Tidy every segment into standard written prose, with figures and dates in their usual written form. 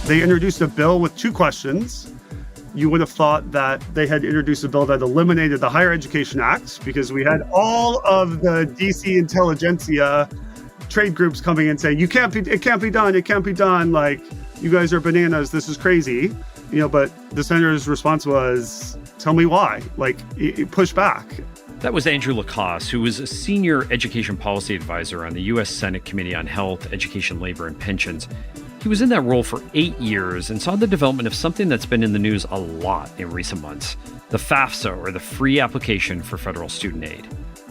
They introduced a bill with 2 questions. You would have thought that they had introduced a bill that eliminated the Higher Education Act because we had all of the DC intelligentsia trade groups coming and saying, it can't be done. Like, you guys are bananas. This is crazy. But the senator's response was, tell me why. Like, push back. That was Andrew Lacoste, who was a senior education policy advisor on the U.S. Senate Committee on Health, Education, Labor, and Pensions. He was in that role for 8 years and saw the development of something that's been in the news a lot in recent months, the FAFSA, or the Free Application for Federal Student Aid.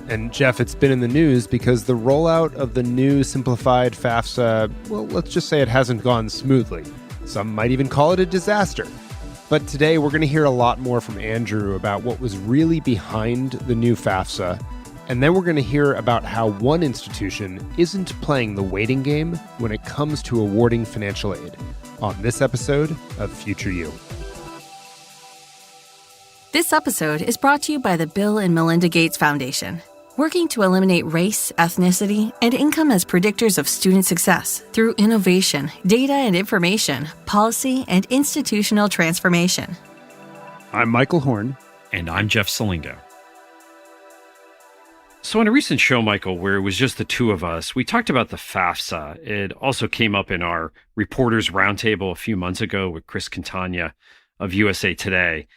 And Jeff, it's been in the news because the rollout of the new simplified FAFSA, well, let's just say it hasn't gone smoothly. Some might even call it a disaster. But today we're going to hear a lot more from Andrew about what was really behind the new FAFSA. And then we're going to hear about how one institution isn't playing the waiting game when it comes to awarding financial aid on this episode of Future You. This episode is brought to you by the Bill and Melinda Gates Foundation, working to eliminate race, ethnicity, and income as predictors of student success through innovation, data and information, policy, and institutional transformation. I'm Michael Horn. And I'm Jeff Salingo. So in a recent show, Michael, where it was just the two of us, we talked about the FAFSA. It also came up in our Reporters Roundtable a few months ago with Chris Cantagna of USA Today.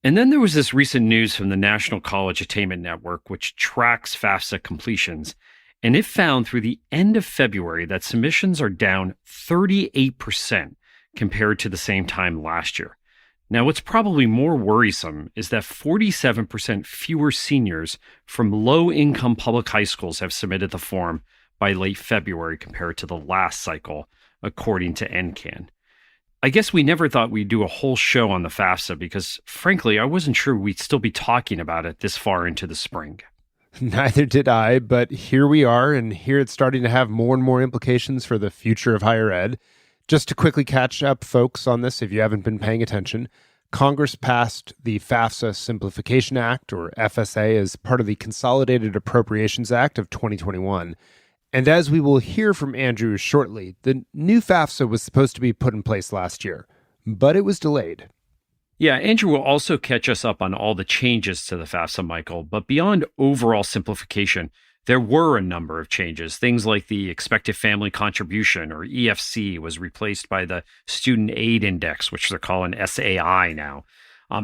And then there was this recent news from the National College Attainment Network, which tracks FAFSA completions. And it found through the end of February that submissions are down 38% compared to the same time last year. Now, what's probably more worrisome is that 47% fewer seniors from low-income public high schools have submitted the form by late February compared to the last cycle, according to NCAN. I guess we never thought we'd do a whole show on the FAFSA because, frankly, I wasn't sure we'd still be talking about it this far into the spring. Neither did I, but here we are, and here it's starting to have more and more implications for the future of higher ed. Just to quickly catch up, folks, on this, if you haven't been paying attention, Congress passed the FAFSA Simplification Act, or FSA, as part of the Consolidated Appropriations Act of 2021. And as we will hear from Andrew shortly, the new FAFSA was supposed to be put in place last year, but it was delayed. Yeah, Andrew will also catch us up on all the changes to the FAFSA, Michael. But beyond overall simplification, there were a number of changes. Things like the expected family contribution, or EFC, was replaced by the Student Aid Index, which they're calling SAI now,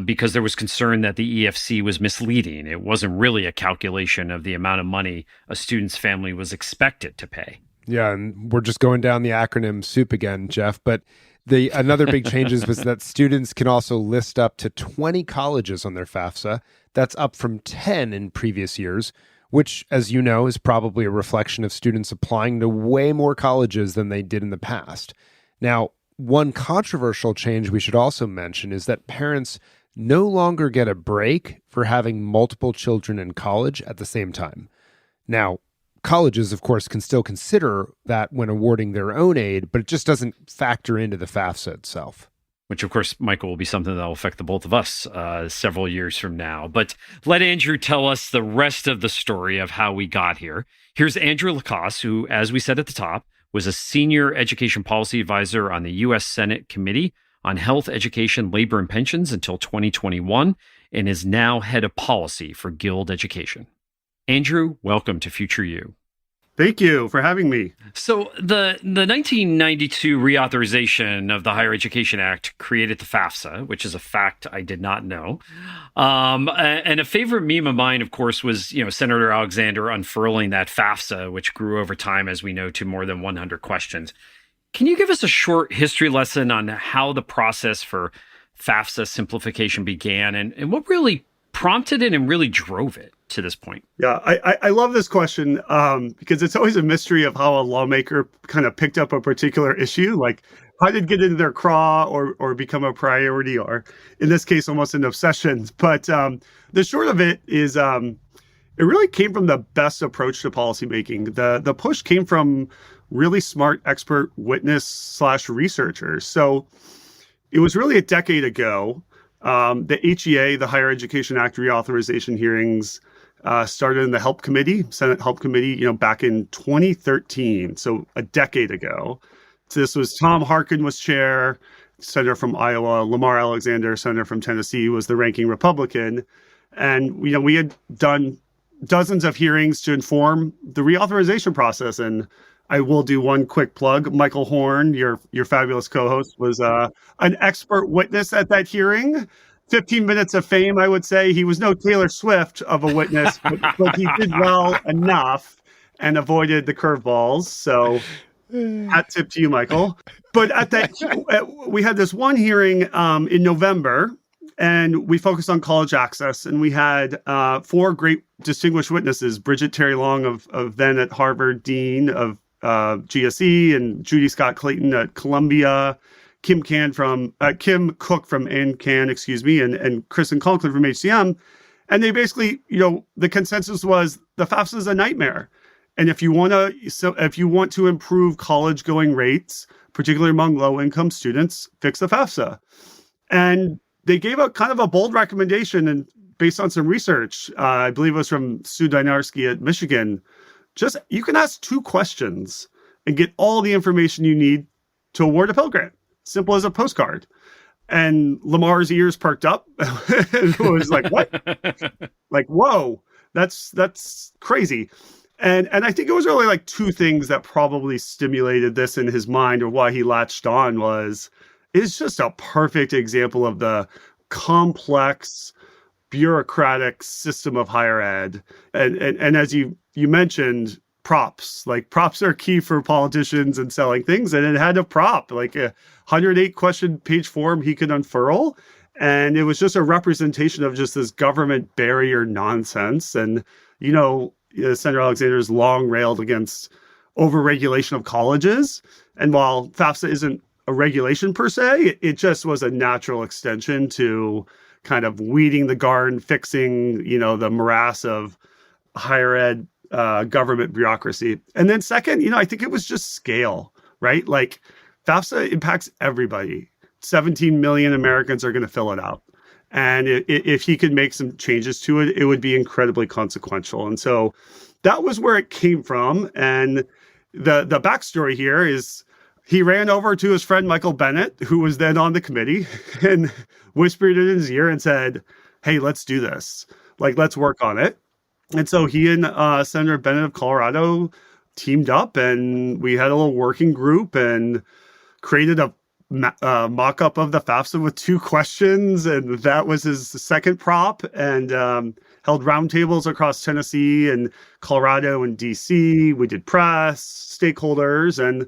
because there was concern that the EFC was misleading. It wasn't really a calculation of the amount of money a student's family was expected to pay. Yeah, and we're just going down the acronym soup again, Jeff. But another big changes was that students can also list up to 20 colleges on their FAFSA. That's up from 10 in previous years, which, as you know, is probably a reflection of students applying to way more colleges than they did in the past. Now, one controversial change we should also mention is that parents no longer get a break for having multiple children in college at the same time. Now, colleges, of course, can still consider that when awarding their own aid, but it just doesn't factor into the FAFSA itself. Which, of course, Michael, will be something that will affect the both of us several years from now. But let Andrew tell us the rest of the story of how we got here. Here's Andrew Lacoste, who, as we said at the top, was a senior education policy advisor on the U.S. Senate Committee on Health, Education, Labor, and Pensions until 2021, and is now head of policy for Guild Education. Andrew, welcome to Future You. Thank you for having me. So the 1992 reauthorization of the Higher Education Act created the FAFSA, which is a fact I did not know. And a favorite meme of mine, of course, was Senator Alexander unfurling that FAFSA, which grew over time, as we know, to more than 100 questions. Can you give us a short history lesson on how the process for FAFSA simplification began and what really prompted it and really drove it to this point? Yeah, I love this question because it's always a mystery of how a lawmaker kind of picked up a particular issue. Like, how did it get into their craw or become a priority, or in this case, almost an obsession? But the short of it is it really came from the best approach to policymaking. The push came from really smart expert witness/researchers. So it was really a decade ago. The HEA, the Higher Education Act reauthorization hearings, started in the Help Committee, Senate Help Committee, back in 2013, so a decade ago. So this was Tom Harkin was chair, senator from Iowa, Lamar Alexander, senator from Tennessee, was the ranking Republican. And, we had done dozens of hearings to inform the reauthorization process. And I will do one quick plug. Michael Horn, your fabulous co-host, was an expert witness at that hearing. 15 minutes of fame, I would say. He was no Taylor Swift of a witness, but he did well enough and avoided the curveballs. So hat tip to you, Michael. But at that, we had this one hearing in November, and we focused on college access. And we had 4 great distinguished witnesses: Bridget Terry Long of then at Harvard, dean of GSE, and Judy Scott Clayton at Columbia, Kim Cook from NCAN, and Kristen Conklin from HCM. And they basically, the consensus was the FAFSA is a nightmare. And if you want to improve college going rates, particularly among low income students, fix the FAFSA. And they gave a kind of a bold recommendation, and based on some research, I believe it was from Sue Dynarski at Michigan. Just, you can ask 2 questions and get all the information you need to award a Pell Grant. Simple as a postcard. And Lamar's ears perked up and was like, what? Like, whoa, that's crazy. And I think it was really like 2 things that probably stimulated this in his mind, or why he latched on. It's just a perfect example of the complex bureaucratic system of higher ed. And as you mentioned, props are key for politicians and selling things. And it had a prop, like a 108 question page form he could unfurl. And it was just a representation of just this government barrier nonsense. And, Senator Alexander's long railed against overregulation of colleges. And while FAFSA isn't a regulation per se, it just was a natural extension to kind of weeding the garden, fixing, the morass of higher ed government bureaucracy. And then second, I think it was just scale, right? Like FAFSA impacts everybody. 17 million Americans are going to fill it out. And if he could make some changes to it, it would be incredibly consequential. And so that was where it came from. And the backstory here is he ran over to his friend Michael Bennett, who was then on the committee, and whispered in his ear and said, hey, let's do this. Like, let's work on it. And so he and Senator Bennett of Colorado teamed up, and we had a little working group and created a mock-up of the FAFSA with 2 questions. And that was his second prop, and held roundtables across Tennessee and Colorado and DC. We did press, stakeholders. And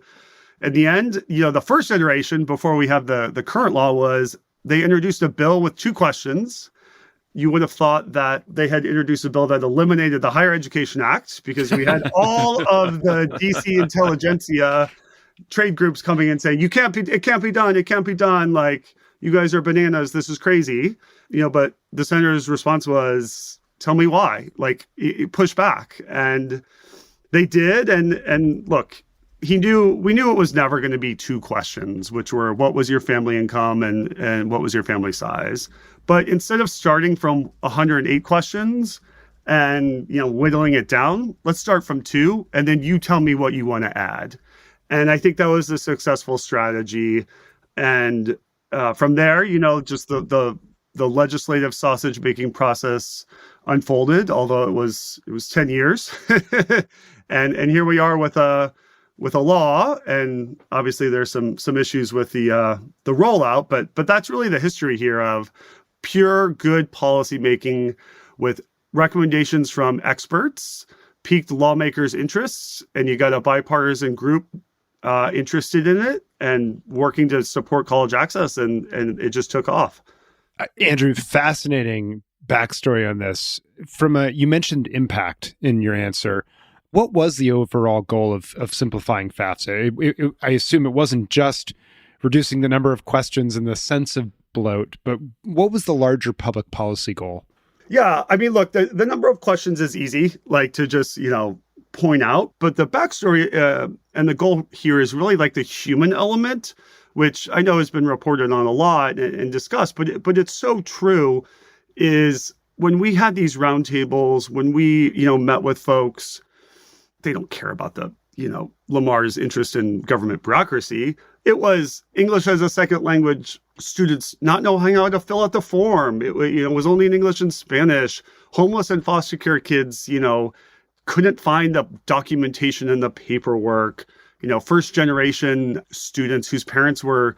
in the end, the first iteration before we have the current law was they introduced a bill with 2 questions. You would have thought that they had introduced a bill that eliminated the Higher Education Act, because we had all of the DC intelligentsia trade groups coming in saying, it can't be done. Like, you guys are bananas. This is crazy. But the senator's response was, tell me why, like, push back. And they did. And look, we knew it was never going to be 2 questions, which were, what was your family income and what was your family size? But instead of starting from 108 questions and, whittling it down, let's start from 2, and then you tell me what you want to add. And I think that was a successful strategy. And from there, just the legislative sausage making process unfolded, although it was 10 years. and here we are with a law, and obviously there's some issues with the rollout, but that's really the history here of pure good policy making with recommendations from experts, piqued lawmakers' interests, and you got a bipartisan group interested in it and working to support college access, and it just took off. Andrew, fascinating backstory on this. You mentioned impact in your answer. What was the overall goal of simplifying FAFSA? I assume it wasn't just reducing the number of questions and the sense of bloat, but what was the larger public policy goal? Yeah, I mean, look, the number of questions is easy, like to just, point out, but the backstory and the goal here is really like the human element which I know has been reported on a lot and discussed, but it's so true, is when we had these roundtables, when we, met with folks, they don't care about Lamar's interest in government bureaucracy. It was English as a second language, students not knowing how to fill out the form. It was only in English and Spanish. Homeless and foster care kids, couldn't find the documentation and the paperwork. First generation students whose parents were,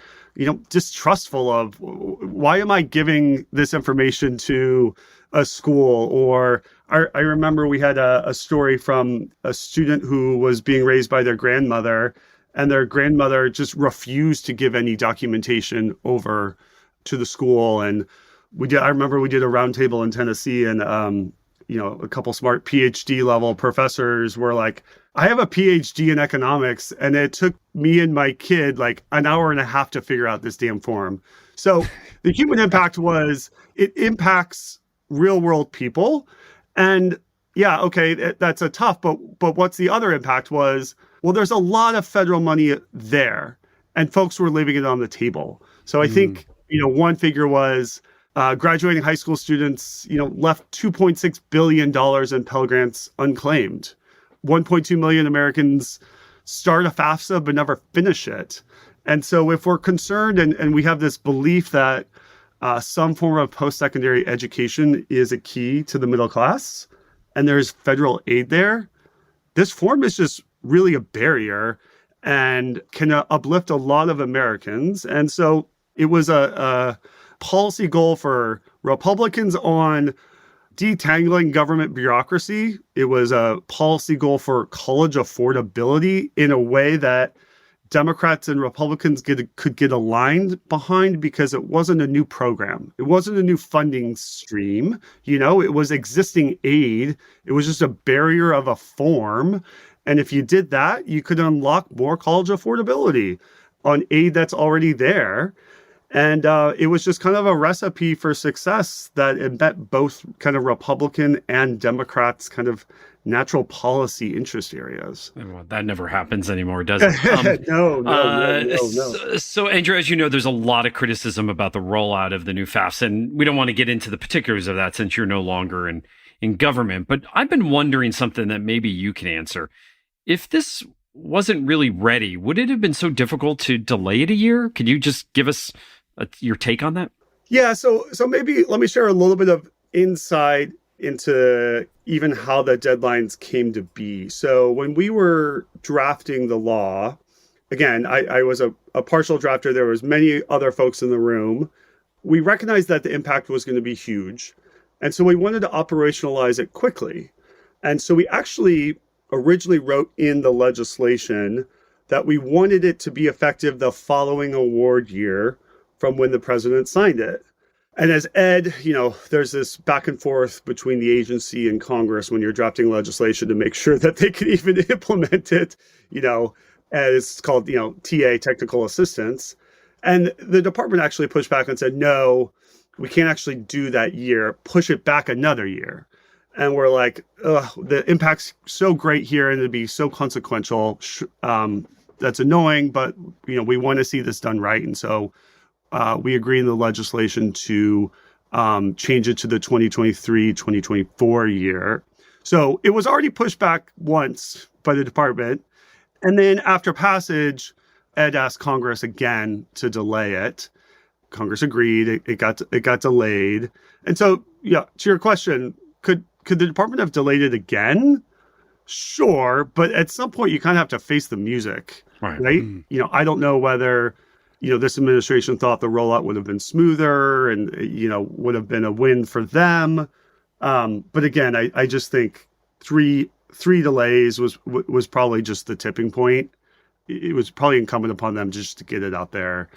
distrustful of, why am I giving this information to a school? Or I remember we had a story from a student who was being raised by their grandmother, and their grandmother just refused to give any documentation over to the school. And I remember we did a roundtable in Tennessee, and a couple smart PhD level professors were like, I have a PhD in economics, and it took me and my kid like an hour and a half to figure out this damn form. So the human impact was, it impacts real world people. And yeah, okay, that's a tough, but what's the other impact was, well, there's a lot of federal money there, and folks were leaving it on the table. So I think, one figure was, graduating high school students, left $2.6 billion in Pell Grants unclaimed. 1.2 million Americans start a FAFSA but never finish it. And so if we're concerned and we have this belief that some form of post-secondary education is a key to the middle class, and there's federal aid there, this form is just really a barrier and can uplift a lot of Americans. And so it was a policy goal for Republicans on detangling government bureaucracy. It was a policy goal for college affordability in a way that Democrats and Republicans could get aligned behind, because it wasn't a new program. It wasn't a new funding stream. It was existing aid. It was just a barrier of a form. And if you did that, you could unlock more college affordability on aid that's already there. And it was just kind of a recipe for success that it met both kind of Republican and Democrats' kind of natural policy interest areas. Well, that never happens anymore, does it? No. So, Andrew, as you know, there's a lot of criticism about the rollout of the new FAFSA, and we don't want to get into the particulars of that since you're no longer in government. But I've been wondering something that maybe you can answer. If this wasn't really ready, would it have been so difficult to delay it a year? Could you just give us your take on that? Yeah, so maybe let me share a little bit of insight into even how the deadlines came to be. So when we were drafting the law, again, I was a partial drafter. There was many other folks in the room. We recognized that the impact was going to be huge. And so we wanted to operationalize it quickly. And so we actually originally wrote in the legislation that we wanted it to be effective the following award year from when the president signed it. And as Ed, there's this back and forth between the agency and Congress when you're drafting legislation to make sure that they can even implement it, as it's called, TA, technical assistance. And the department actually pushed back and said, no, we can't actually do that year, push it back another year. And we're like, the impact's so great here and it'd be so consequential. That's annoying, but, we want to see this done right. And so we agreed in the legislation to change it to the 2023-2024 year. So it was already pushed back once by the department. And then after passage, Ed asked Congress again to delay it. Congress agreed. It got delayed. And so, yeah, to your question, could the department have delayed it again? Sure, but at some point you kind of have to face the music, right? Mm-hmm. I don't know whether this administration thought the rollout would have been smoother and would have been a win for them. But again, I just think three delays was probably just the tipping point. It was probably incumbent upon them just to get it out there.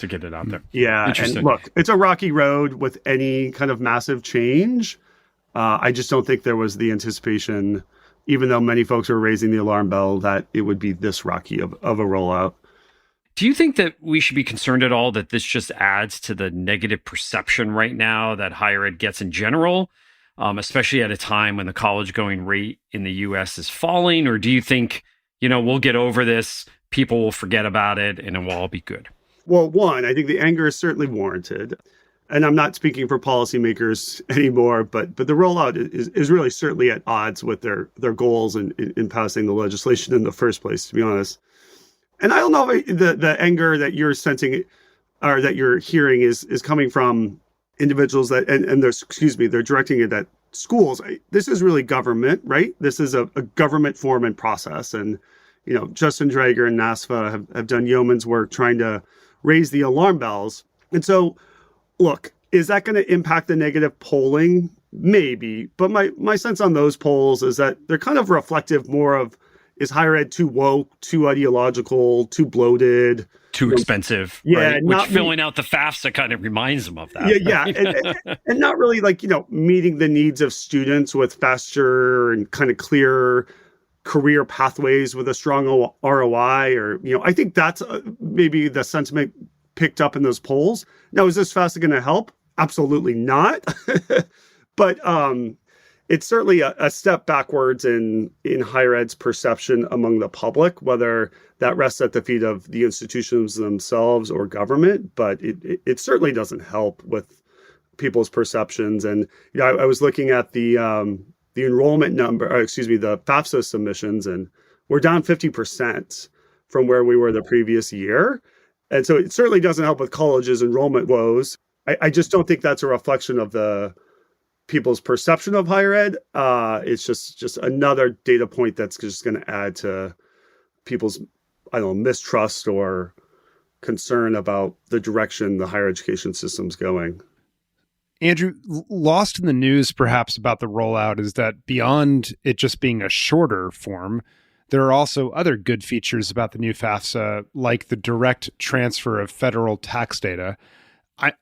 Yeah. And look, it's a rocky road with any kind of massive change. I just don't think there was the anticipation, even though many folks were raising the alarm bell, that it would be this rocky of a rollout. Do you think that we should be concerned at all that this just adds to the negative perception right now that higher ed gets in general, especially at a time when the college going rate in the U.S. is falling? Or do you think, we'll get over this, people will forget about it, and it will all be good? Well, one, I think the anger is certainly warranted. And I'm not speaking for policymakers anymore, but the rollout is really certainly at odds with their goals in passing the legislation in the first place, to be honest. And I don't know if the anger that you're sensing or that you're hearing is coming from individuals that, and they're directing it at schools. This is really government, right? This is a government form and process. And, Justin Drager and NASFA have done yeoman's work trying to raise the alarm bells. And so, look, is that going to impact the negative polling? Maybe. But my sense on those polls is that they're kind of reflective more of, is higher ed too woke, too ideological, too bloated? Too expensive, yeah, right? Which filling out the FAFSA kind of reminds them of that. Yeah, right? and not really meeting the needs of students with faster and kind of clear career pathways with a strong ROI, or I think that's maybe the sentiment picked up in those polls. Now, is this FAFSA going to help? Absolutely not. But it's certainly a step backwards in higher ed's perception among the public, whether that rests at the feet of the institutions themselves or government. But it certainly doesn't help with people's perceptions. And I was looking at the enrollment number, the FAFSA submissions, and we're down 50% from where we were the previous year. And so it certainly doesn't help with colleges' enrollment woes. I just don't think that's a reflection of the people's perception of higher ed. It's just another data point that's just going to add to people's, mistrust or concern about the direction the higher education system's going. Andrew, lost in the news perhaps about the rollout is that beyond it just being a shorter form, there are also other good features about the new FAFSA, like the direct transfer of federal tax data.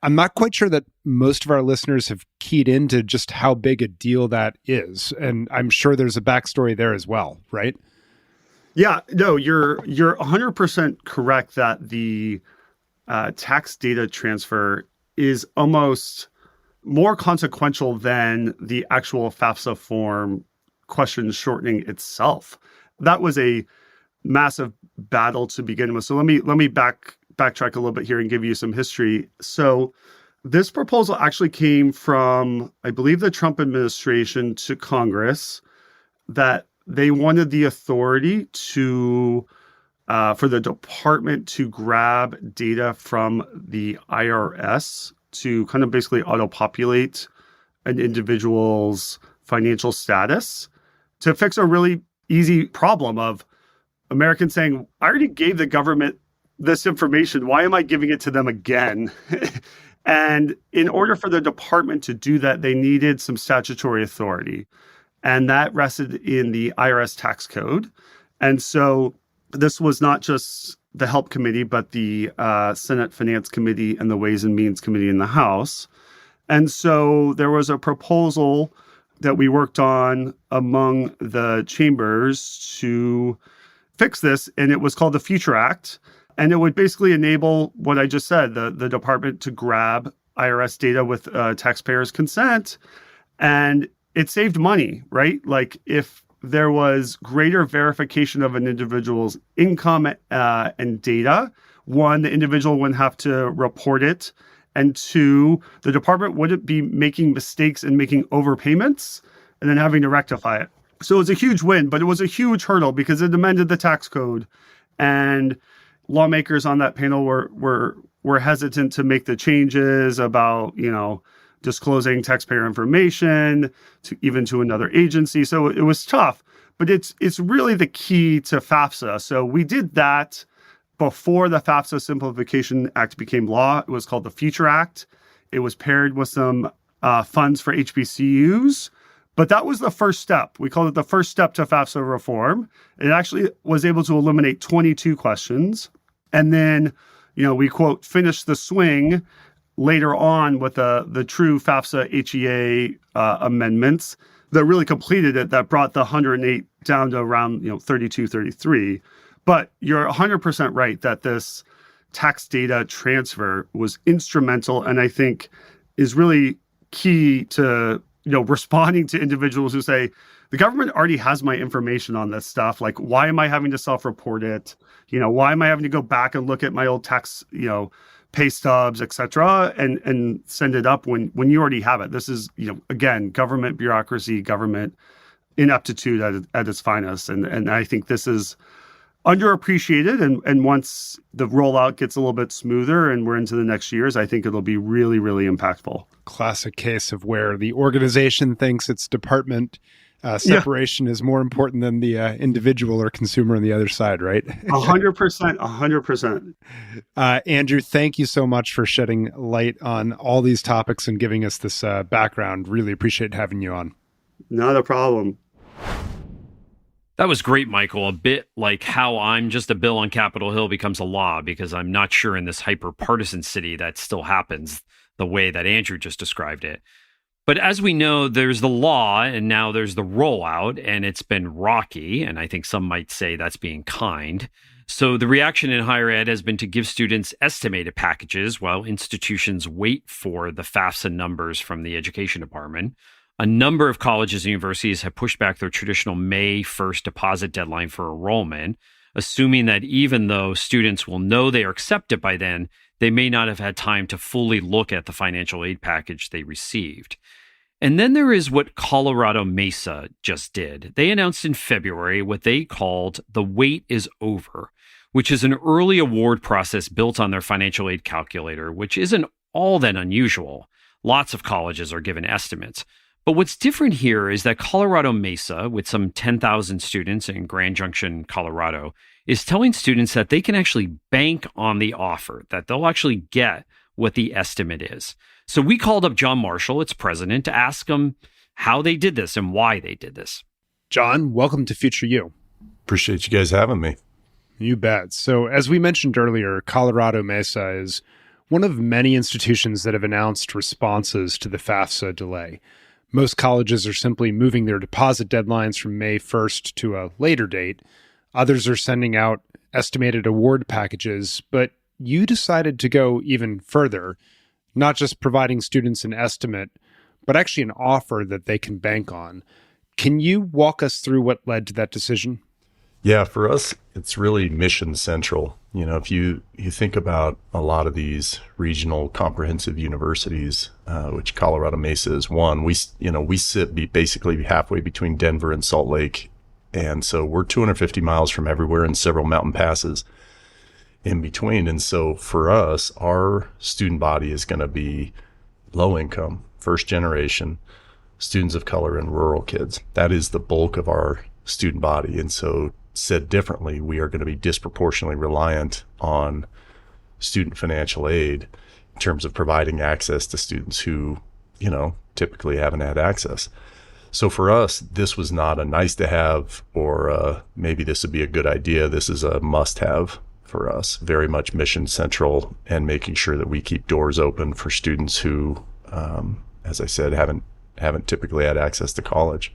I'm not quite sure that most of our listeners have keyed into just how big a deal that is. And I'm sure there's a backstory there as well, right? Yeah, no, you're 100% correct that the tax data transfer is almost more consequential than the actual FAFSA form question shortening itself. That was a massive battle to begin with. So let me backtrack a little bit here and give you some history. So this proposal actually came from, I believe, the Trump administration to Congress, that they wanted the authority to for the department to grab data from the IRS to kind of basically auto-populate an individual's financial status to fix a really easy problem of Americans saying, I already gave the government this information. Why am I giving it to them again? And in order for the department to do that, they needed some statutory authority. And that rested in the IRS tax code. And so this was not just the HELP committee, but the Senate Finance Committee and the Ways and Means Committee in the House. And so there was a proposal that we worked on among the chambers to fix this, and it was called the Future Act. And it would basically enable what I just said, the department to grab IRS data with taxpayers' consent. And it saved money, right? Like if there was greater verification of an individual's income and data, one, the individual wouldn't have to report it. And two, the department wouldn't be making mistakes and making overpayments and then having to rectify it. So it was a huge win, but it was a huge hurdle because it amended the tax code. And lawmakers on that panel were hesitant to make the changes about, disclosing taxpayer information to another agency. So it was tough, but it's really the key to FAFSA. So we did that before the FAFSA Simplification Act became law. It was called the Future Act. It was paired with some funds for HBCUs, but that was the first step. We called it the first step to FAFSA reform. It actually was able to eliminate 22 questions. And then, we quote, finished the swing later on with the true FAFSA HEA amendments that really completed it, that brought the 108 down to around 32, 33. But you're 100% right that this tax data transfer was instrumental and I think is really key to responding to individuals who say, the government already has my information on this stuff. Like, why am I having to self-report it? Why am I having to go back and look at my old tax, pay stubs, et cetera, and send it up when you already have it? This is, again, government bureaucracy, government ineptitude at its finest. And I think this is underappreciated. And once the rollout gets a little bit smoother and we're into the next years, I think it'll be really, really impactful. Classic case of where the organization thinks its department separation is more important than the individual or consumer on the other side, right? 100%, 100%. Andrew, thank you so much for shedding light on all these topics and giving us this background. Really appreciate having you on. Not a problem. That was great, Michael. A bit like how I'm just a bill on Capitol Hill becomes a law, because I'm not sure in this hyper-partisan city that still happens the way that Andrew just described it. But as we know, there's the law and now there's the rollout, and it's been rocky. And I think some might say that's being kind. So the reaction in higher ed has been to give students estimated packages while institutions wait for the FAFSA numbers from the education department. A number of colleges and universities have pushed back their traditional May 1st deposit deadline for enrollment, assuming that even though students will know they are accepted by then, they may not have had time to fully look at the financial aid package they received. And then there is what Colorado Mesa just did. They announced in February what they called the Wait is Over, which is an early award process built on their financial aid calculator, which isn't all that unusual. Lots of colleges are given estimates. But what's different here is that Colorado Mesa, with some 10,000 students in Grand Junction, Colorado, is telling students that they can actually bank on the offer, that they'll actually get what the estimate is. So we called up John Marshall, its president, to ask him how they did this and why they did this. John, welcome to Future You. Appreciate you guys having me. You bet. So as we mentioned earlier, Colorado Mesa is one of many institutions that have announced responses to the FAFSA delay. Most colleges are simply moving their deposit deadlines from May 1st to a later date. Others are sending out estimated award packages, but you decided to go even further, not just providing students an estimate, but actually an offer that they can bank on. Can you walk us through what led to that decision? Yeah, for us, it's really mission central. If you think about a lot of these regional comprehensive universities, which Colorado Mesa is one, we sit basically halfway between Denver and Salt Lake. And so we're 250 miles from everywhere and several mountain passes in between. And so for us, our student body is going to be low income, first generation, students of color and rural kids. That is the bulk of our student body. And so said differently, we are going to be disproportionately reliant on student financial aid in terms of providing access to students who, typically haven't had access. So for us, this was not a nice to have or maybe this would be a good idea. This is a must have for us, very much mission central, and making sure that we keep doors open for students who, as I said, haven't typically had access to college.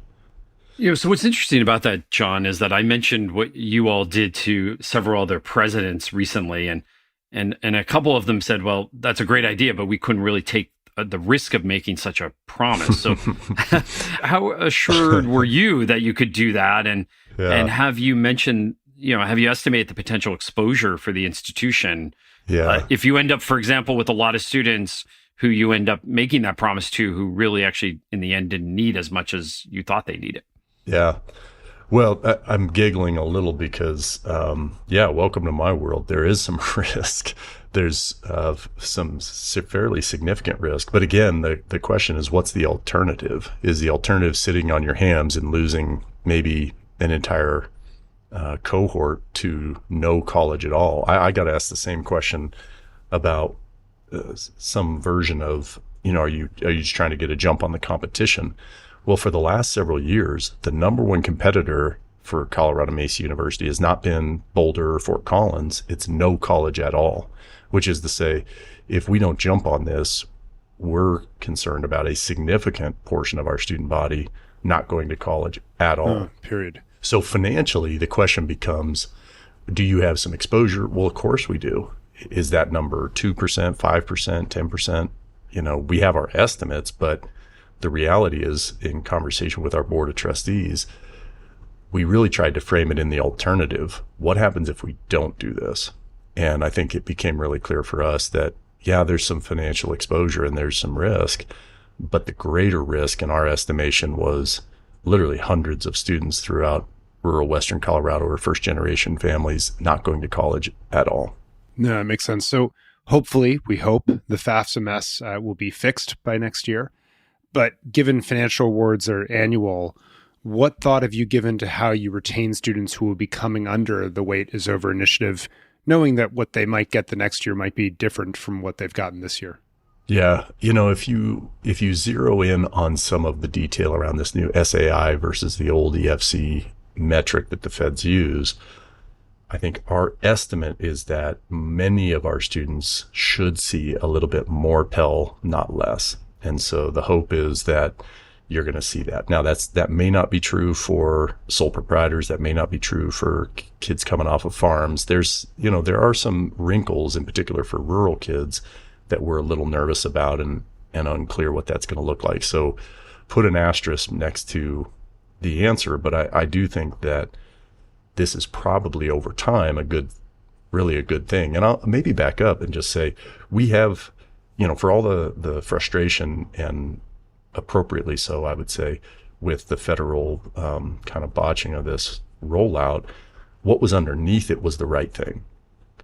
So what's interesting about that, John, is that I mentioned what you all did to several other presidents recently, and a couple of them said, well, that's a great idea, but we couldn't really take the risk of making such a promise. So how assured were you that you could do that? And have you mentioned, have you estimated the potential exposure for the institution? Yeah. If you end up, for example, with a lot of students who you end up making that promise to, who really actually in the end didn't need as much as you thought they needed. Yeah. Well, I'm giggling a little because, welcome to my world. There is some risk. There's some fairly significant risk. But again, the question is, what's the alternative? Is the alternative sitting on your hands and losing maybe an entire cohort to no college at all? I got asked the same question about some version of, are you just trying to get a jump on the competition? Well, for the last several years, the number one competitor for Colorado Mesa University has not been Boulder or Fort Collins. It's no college at all, which is to say, if we don't jump on this, we're concerned about a significant portion of our student body not going to college at all. Period. So financially, the question becomes, do you have some exposure? Well, of course we do. Is that number 2%, 5%, 10%? We have our estimates, but The reality is, in conversation with our board of trustees, we really tried to frame it in the alternative. What happens if we don't do this? And I think it became really clear for us that, yeah, there's some financial exposure and there's some risk, but the greater risk in our estimation was literally hundreds of students throughout rural Western Colorado or first generation families not going to college at all. No, it makes sense. So hopefully, we hope the FAFSA mess will be fixed by next year. But given financial awards are annual, what thought have you given to how you retain students who will be coming under the Wait is Over initiative, knowing that what they might get the next year might be different from what they've gotten this year? Yeah, if you zero in on some of the detail around this new SAI versus the old EFC metric that the feds use, I think our estimate is that many of our students should see a little bit more Pell, not less. And so the hope is that you're going to see that. Now, that may not be true for sole proprietors. That may not be true for kids coming off of farms. There are some wrinkles in particular for rural kids that we're a little nervous about and unclear what that's going to look like. So put an asterisk next to the answer. But I do think that this is probably over time really a good thing. And I'll maybe back up and just say we have, for all the frustration, and appropriately so, I would say, with the federal kind of botching of this rollout, what was underneath it was the right thing.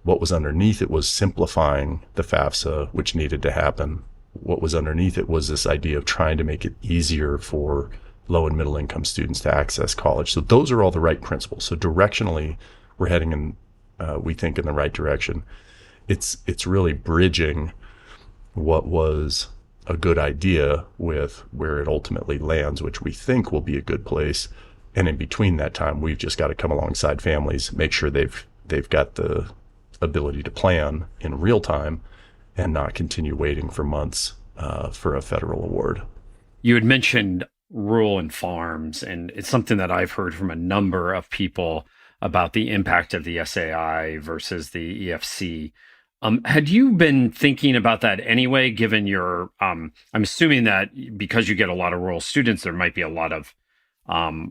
What was underneath it was simplifying the FAFSA, which needed to happen. What was underneath it was this idea of trying to make it easier for low and middle income students to access college. So those are all the right principles. So directionally, we're heading in, we think, in the right direction. It's really bridging what was a good idea with where it ultimately lands, which we think will be a good place. And in between that time, we've just got to come alongside families, make sure they've got the ability to plan in real time and not continue waiting for months for a federal award. You had mentioned rural and farms, and it's something that I've heard from a number of people about the impact of the SAI versus the EFC. Had you been thinking about that anyway, given your, I'm assuming that because you get a lot of rural students, there might be a lot of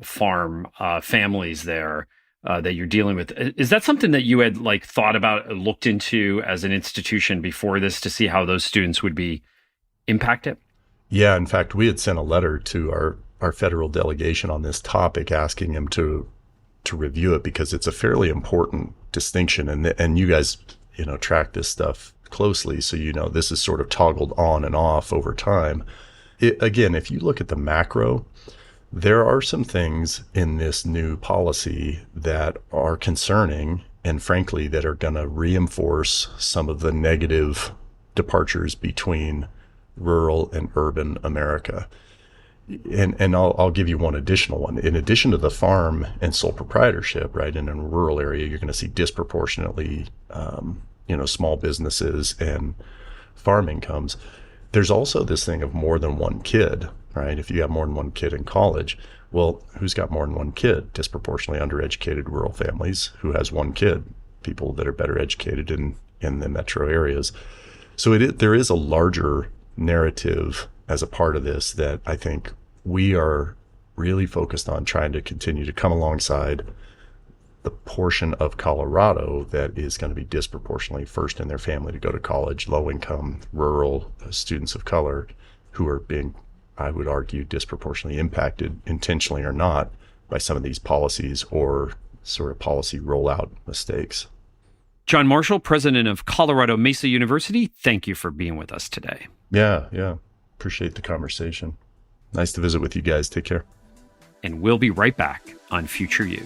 farm families there that you're dealing with. Is that something that you had thought about, looked into as an institution before this to see how those students would be impacted? Yeah, in fact, we had sent a letter to our federal delegation on this topic, asking them to review it because it's a fairly important distinction, and you guys track this stuff closely, so this is sort of toggled on and off over time. Again, if you look at the macro, there are some things in this new policy that are concerning and frankly that are going to reinforce some of the negative departures between rural and urban America. And I'll give you one additional one. In addition to the farm and sole proprietorship, right, in a rural area, you're going to see disproportionately, small businesses and farm incomes. There's also this thing of more than one kid, right? If you have more than one kid in college, well, who's got more than one kid? Disproportionately undereducated rural families. Who has one kid? People that are better educated in the metro areas. So there is a larger narrative as a part of this that I think we are really focused on trying to continue to come alongside the portion of Colorado that is going to be disproportionately first in their family to go to college, low income, rural students of color who are being, I would argue, disproportionately impacted, intentionally or not, by some of these policies or sort of policy rollout mistakes. John Marshall, president of Colorado Mesa University, thank you for being with us today. Yeah. Appreciate the conversation. Nice to visit with you guys. Take care. And we'll be right back on Future You.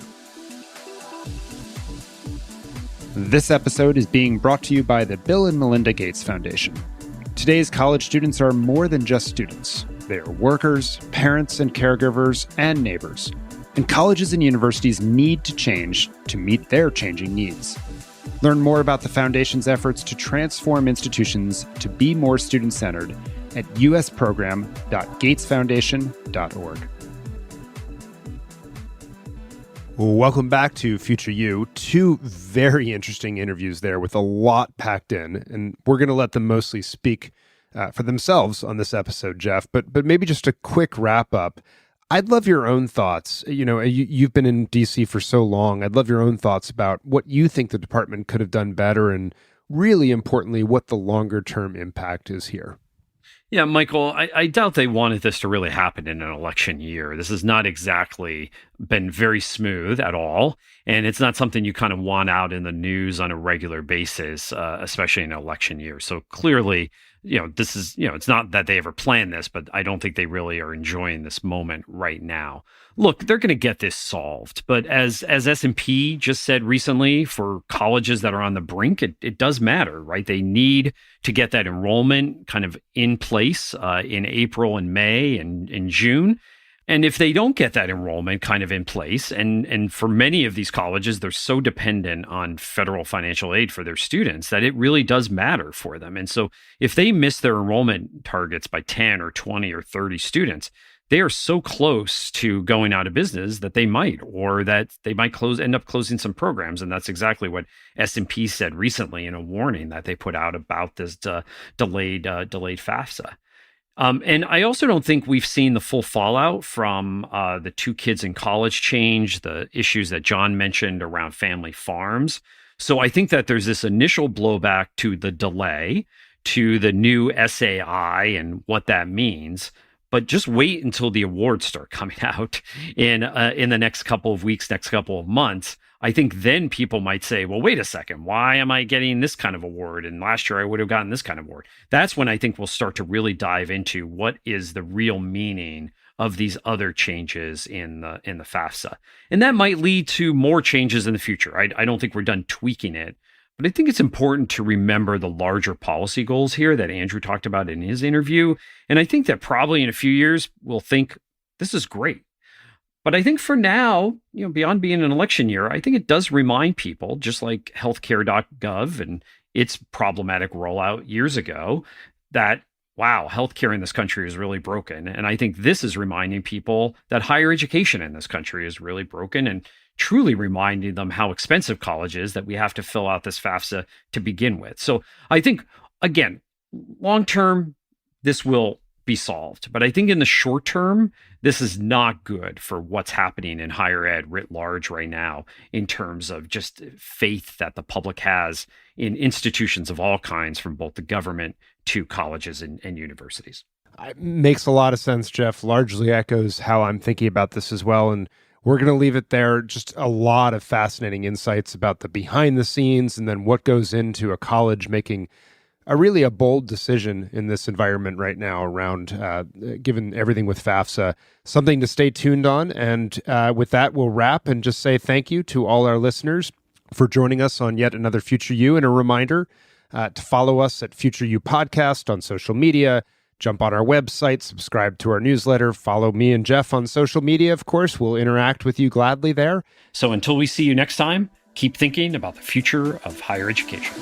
This episode is being brought to you by the Bill and Melinda Gates Foundation. Today's college students are more than just students. They are workers, parents and caregivers, and neighbors. And colleges and universities need to change to meet their changing needs. Learn more about the Foundation's efforts to transform institutions to be more student-centered at usprogram.gatesfoundation.org. Welcome back to Future You. Two very interesting interviews there with a lot packed in, and we're going to let them mostly speak for themselves on this episode, Jeff. But maybe just a quick wrap up. I'd love your own thoughts. You've been in DC for so long. I'd love your own thoughts about what you think the department could have done better, and really importantly, what the longer term impact is here. Yeah, Michael, I doubt they wanted this to really happen in an election year. This has not exactly been very smooth at all. And it's not something you kind of want out in the news on a regular basis, especially in an election year. So clearly, this is, it's not that they ever planned this, but I don't think they really are enjoying this moment right now. Look, they're going to get this solved. But as S&P just said recently, for colleges that are on the brink, it does matter, right? They need to get that enrollment kind of in place in April and May and in June. And if they don't get that enrollment kind of in place, and for many of these colleges, they're so dependent on federal financial aid for their students that it really does matter for them. And so if they miss their enrollment targets by 10 or 20 or 30 students, they are so close to going out of business that they might end up closing some programs. And that's exactly what S&P said recently in a warning that they put out about this delayed FAFSA. And I also don't think we've seen the full fallout from the 2 kids in college change, the issues that John mentioned around family farms. So I think that there's this initial blowback to the delay, to the new SAI and what that means. But just wait until the awards start coming out in the next couple of weeks, next couple of months. I think then people might say, well, wait a second, why am I getting this kind of award? And last year I would have gotten this kind of award. That's when I think we'll start to really dive into what is the real meaning of these other changes in the FAFSA. And that might lead to more changes in the future. I don't think we're done tweaking it. But I think it's important to remember the larger policy goals here that Andrew talked about in his interview. And I think that probably in a few years, we'll think this is great. But I think for now, beyond being an election year, I think it does remind people, just like healthcare.gov and its problematic rollout years ago, that, wow, healthcare in this country is really broken. And I think this is reminding people that higher education in this country is really broken, and truly reminding them how expensive college is, that we have to fill out this FAFSA to begin with. So I think, again, long term, this will be solved. But I think in the short term, this is not good for what's happening in higher ed writ large right now, in terms of just faith that the public has in institutions of all kinds, from both the government to colleges and universities. It makes a lot of sense, Jeff. Largely echoes how I'm thinking about this as well. And we're going to leave it there. Just a lot of fascinating insights about the behind the scenes, and then what goes into a college making a bold decision in this environment right now around, given everything with FAFSA. Something to stay tuned on. And with that, we'll wrap and just say thank you to all our listeners for joining us on yet another Future You. And a reminder to follow us at Future You Podcast on social media. Jump on our website, subscribe to our newsletter, follow me and Jeff on social media, of course. We'll interact with you gladly there. So until we see you next time, keep thinking about the future of higher education.